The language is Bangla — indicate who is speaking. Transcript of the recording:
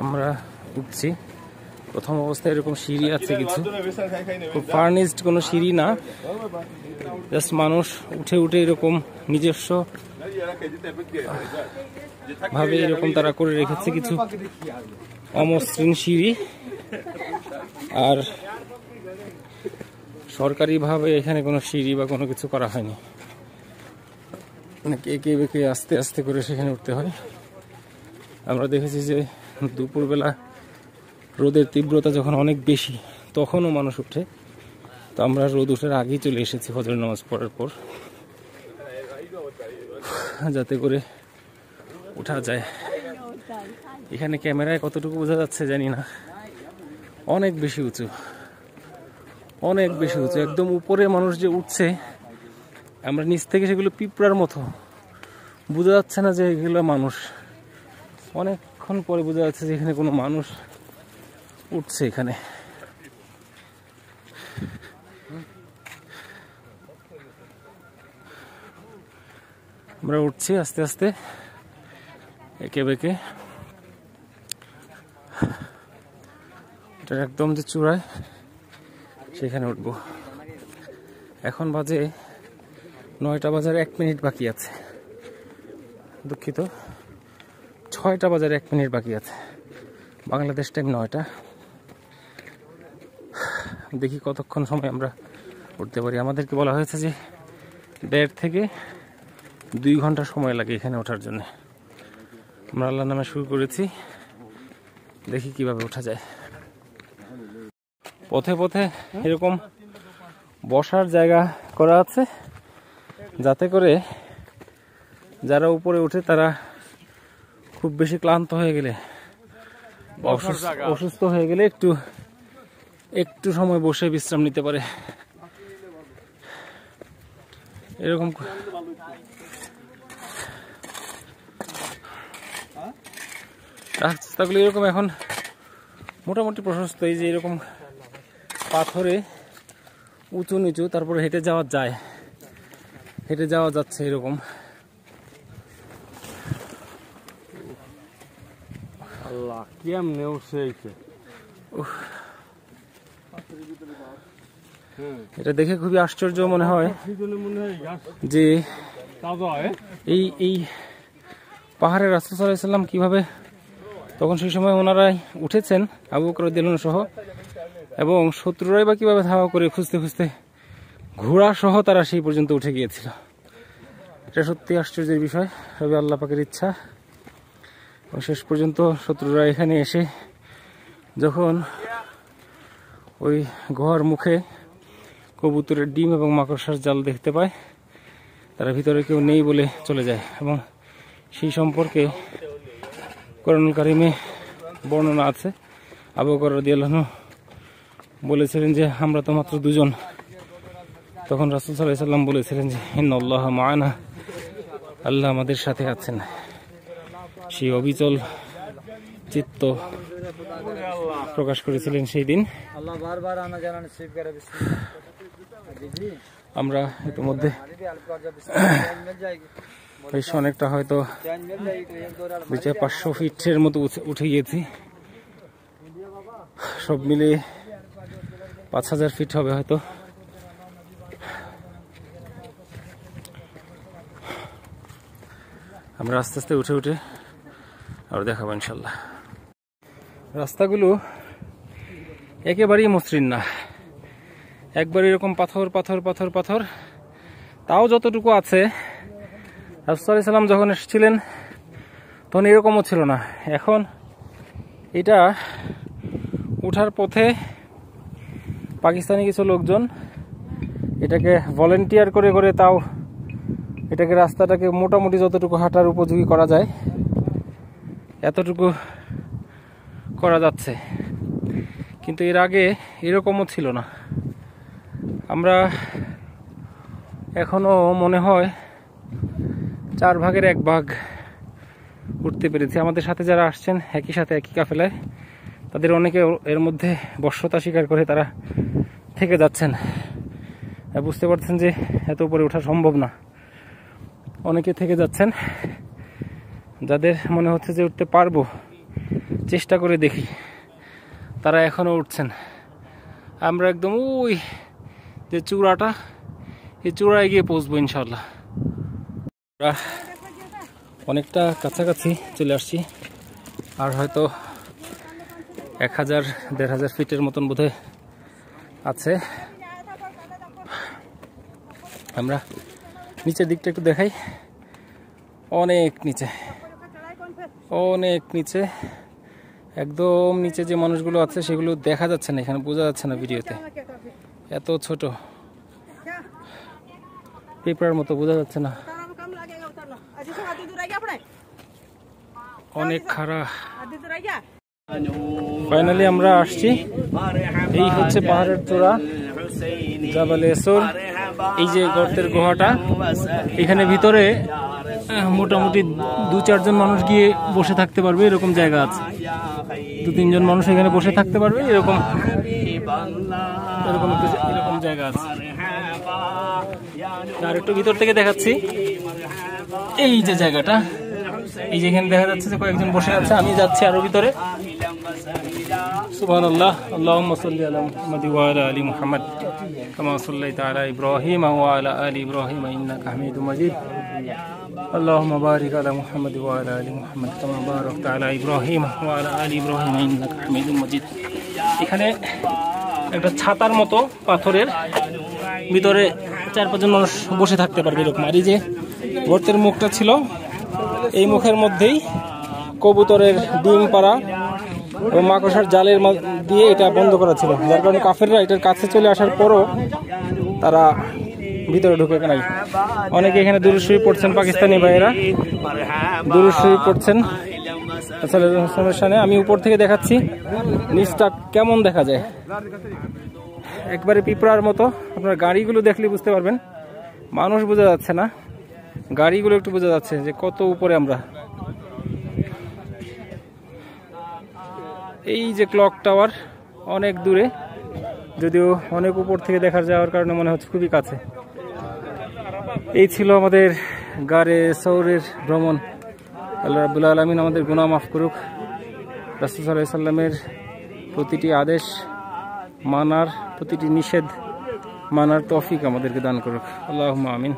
Speaker 1: আমরা উঠছি। প্রথম অবস্থায় এরকম সিঁড়ি আছে কিছু, খুব ফার্নিশড কোনো সিঁড়ি না, জাস্ট মানুষ উঠে উঠে এরকম নিজস্ব ভাবে এরকম তারা করে রেখেছে কিছু অমসৃণ সিঁড়ি। আর সরকারিভাবে এখানে কোনো সিঁড়ি বা কোনো কিছু করা হয়নি, অনেক এঁকে বেঁকে আস্তে আস্তে করে সেখানে উঠতে হয়। আমরা দেখেছি যে দুপুরবেলা রোদের তীব্রতা যখন অনেক বেশি তখনও মানুষ উঠে, তো আমরা রোদ ওঠার আগেই চলে এসেছি ফজরের নামাজ পড়ার পর, যাতে করে উঠা যায়। এখানে ক্যামেরায় কতটুকু বোঝা যাচ্ছে জানি না, অনেক বেশি উঁচু, অনেক বেশি উঁচু। একদম উপরে মানুষ যে উঠছে, আমরা নিচ থেকে সেগুলো পিঁপড়ার মতো, বোঝা যাচ্ছে না যে এগুলো মানুষ। অনেকক্ষণ পরে বোঝা যাচ্ছে যে এখানে কোনো মানুষ উঠছে। এখানে আমরা উঠছি আস্তে আস্তে একে বেঁকে, এটা একদম যে চূড়ায় সেখানে উঠবো। এখন বাজে 9টা বাজার 1 মিনিট বাকি আছে, দুঃখিত 6টা বাজার 1 মিনিট বাকি আছে, বাংলাদেশ টাইম 9টা। দেখি কতক্ষণ সময় আমরা উঠতে পারি। আমাদেরকে বলা হয়েছে যে 1.5 থেকে 2 ঘন্টা সময় লাগে এখানে ওঠার জন্য। আমরা আল্লাহর নামে শুরু করেছি, দেখি কিভাবে ওঠা যায়। পথে পথে এরকম বসার জায়গা করা আছে, যাতে করে যারা উপরে ওঠে তারা খুব বেশি ক্লান্ত হয়ে গেলে, অসুস্থ হয়ে গেলে একটু সময় বসে বিশ্রাম নিতে পারে। এরকম রাস্তাগুলো এরকম এখন মোটামুটি প্রশস্ত। এই যে এরকম পাথরে উঁচু নিচু, তারপরে হেঁটে যাওয়া যায়, হেঁটে যাওয়া যাচ্ছে এরকম।
Speaker 2: আল্লাহ কেমনে উঠছে
Speaker 1: এটা দেখে খুবই আশ্চর্য মনে হয় যে এই পাহাড়ে রাসূল সাল্লাল্লাহু আলাইহি ওয়াসাল্লাম কিভাবে তখন সেই সময় ওনারাই উঠেছেন, আবু বকর রাদিয়াল্লাহু আনহু সহ, এবং শত্রুরাই বা কিভাবে ধাওয়া করে খুঁজতে খুঁজতে ঘোড়া সহ তারা সেই পর্যন্ত উঠে গিয়েছিল। এটা সত্যি আশ্চর্যের বিষয়, তবে আল্লাহ পাকের ইচ্ছা। এবং শেষ পর্যন্ত শত্রুরা এখানে এসে যখন ওই গুহার মুখে কবুতরের ডিম এবং মাকড়সার জাল দেখতে পায়, তারা ভিতরে কেউ নেই বলে চলে যায়। এবং সেই সম্পর্কে কোরআনুল কারীমে বর্ণনা আছে। আবু বকর রাদিয়াল্লাহু আনহু বলেছিলেন যে আমরা তো মাত্র 2 জন। তখন রাসূল সাল্লাল্লাহু আলাইহি ওয়াসাল্লাম বলেছিলেন যে ইন্নাল্লাহা মা'ানা, আল্লাহ আমাদের সাথে আছেন। সেই অবিচল চিত্ত প্রকাশ করেছিলেন সেই দিন। আমরা ইতিমধ্যে বেশ অনেকটা, হয়তো 500 ফিটের মতো উঠে গিয়েছি। সব মিলিয়ে 5000 ফিট হবে হয়তো। আমরা আস্তে আস্তে উঠে উঠে আর দেখাবো ইনশাল্লাহ। রাস্তাগুলো একেবারেই মসৃণ না, একবার এরকম পাথর পাথর পাথর পাথর। তাও যতটুকু আছে, রাসূল সাল্লাল্লাহু আলাইহি ওয়াসাল্লাম যখন এসেছিলেন তখন এরকমও ছিল না। এখন এটা উঠার পথে পাকিস্তানি কিছু লোকজন এটাকে ভলেন্টিয়ার করে করে তাও এটাকে, রাস্তাটাকে মোটামুটি যতটুকু হাঁটার উপযোগী করা যায় এতটুকু করা যাচ্ছে, কিন্তু এর আগে এরকমও ছিল না। আমরা এখনো মনে হয় 4 ভাগের 1 ভাগ উঠতে পেরেছি। আমাদের সাথে যারা আসছেন একই সাথে একই কাফেলায়, তাদের অনেকে এর মধ্যে বশ্যতা স্বীকার করে তারা থেকে যাচ্ছেন। বুঝতে পারছেন যে এত উপরে ওঠা সম্ভব না, অনেকে থেকে যাচ্ছেন। যাদের মনে হচ্ছে যে উঠতে পারবো চেষ্টা করে দেখি। তারা এখনো উঠছেন। আমরা একদম ওই যে চূড়াটা, এই চূড়ায় গিয়ে পৌঁছবো ইনশাল্লাহ। অনেকটা কাছাকাছি চলে আসছি, আর হয়তো 1000-1500 ফিটের মতন বোধহয় আছে। আমরা নিচের দিকটা একটু দেখাই। অনেক নিচে, অনেক নিচে, একদম নিচে যে মানুষগুলো আছে সেগুলো দেখা যাচ্ছে না, এখানে বোঝা যাচ্ছে না ভিডিওতে। এত ছোট, পেপার মতো বোঝা যাচ্ছে না, অনেক খাড়া। ফাইনালি আমরা আসছি। এই হচ্ছে পাহাড়ের চূড়া, জাবালে আসর। এই যে গর্তের গুহাটা, এখানে ভিতরে মোটামুটি 2-4 জন মানুষ গিয়ে বসে থাকতে পারবে, এরকম জায়গা আছে। 2-3 জন মানুষ এখানে বসে থাকতে পারবে, এরকম এরকম জায়গা আছে। আর একটু ভিতর থেকে দেখাচ্ছি। এই যে জায়গাটা, এই যেখানে দেখা যাচ্ছে যে কয়েকজন বসে আছে। আমি যাচ্ছি আরো ভিতরে। সুবহানাল্লাহ, আল্লাহুম্মা সাল্লি আলা মুহাম্মাদ ওয়া আলা আলি মুহাম্মাদ কামা সাল্লাইতা আলা ইব্রাহিম ওয়া আলা আলি ইব্রাহিম ইন্নাকা হামিদুম মাজিদ। আল্লাহুম্মা বারিক আলা মুহাম্মাদ ওয়া আলা আলি মুহাম্মাদ কামা বারাকতা আলা ইব্রাহিম ওয়া আলা আলি ইব্রাহিম ইন্নাকা হামিদুম মাজিদ। এখানে একটা ছাতার মতো পাথরের ভিতরে 4-5 জন মানুষ বসে থাকতে পারবে এরকম। আর এই যে গর্তের মুখটা ছিল, এই মুখের মধ্যেই কবুতরের ডিম পাড়া এবং মাকড়সার জালের দিয়ে এটা বন্ধ করা ছিল, যার কারণে কাফেররা এটার কাছে চলে আসার পরও তারা ভিতরে ঢুকে নাই। অনেকে এখানে দুরূদ শরীফ পড়ছেন, পাকিস্তানি ভাইয়েরা দুরূদ শরীফ পড়ছেন আমি উপর থেকে দেখাচ্ছি নিচটা কেমন দেখা যায়। একবারে পিঁপড়ার মতো। আপনার গাড়িগুলো দেখলে বুঝতে পারবেন, মানুষ বোঝা যাচ্ছে না, গাড়িগুলো একটু বোঝা যাচ্ছে যে কত উপরে আমরা। এই যে ক্লক টাওয়ার অনেক দূরে, যদিও অনেক উপর থেকে দেখা যাওয়ার কারণে মনে হচ্ছে খুবই কাছে। এই ছিল আমাদের গারে সৌরের ভ্রমণ। আল্লাহ রাব্বুল আলামিন আমাদের গুনাহ মাফ করুক, রাসূল সাল্লাল্লাহু আলাইহি সাল্লামের প্রতিটি আদেশ মানার, প্রতিটি নিষেধ মানার তৌফিক আমাদেরকে দান করুক। আল্লাহুম্মা আমিন।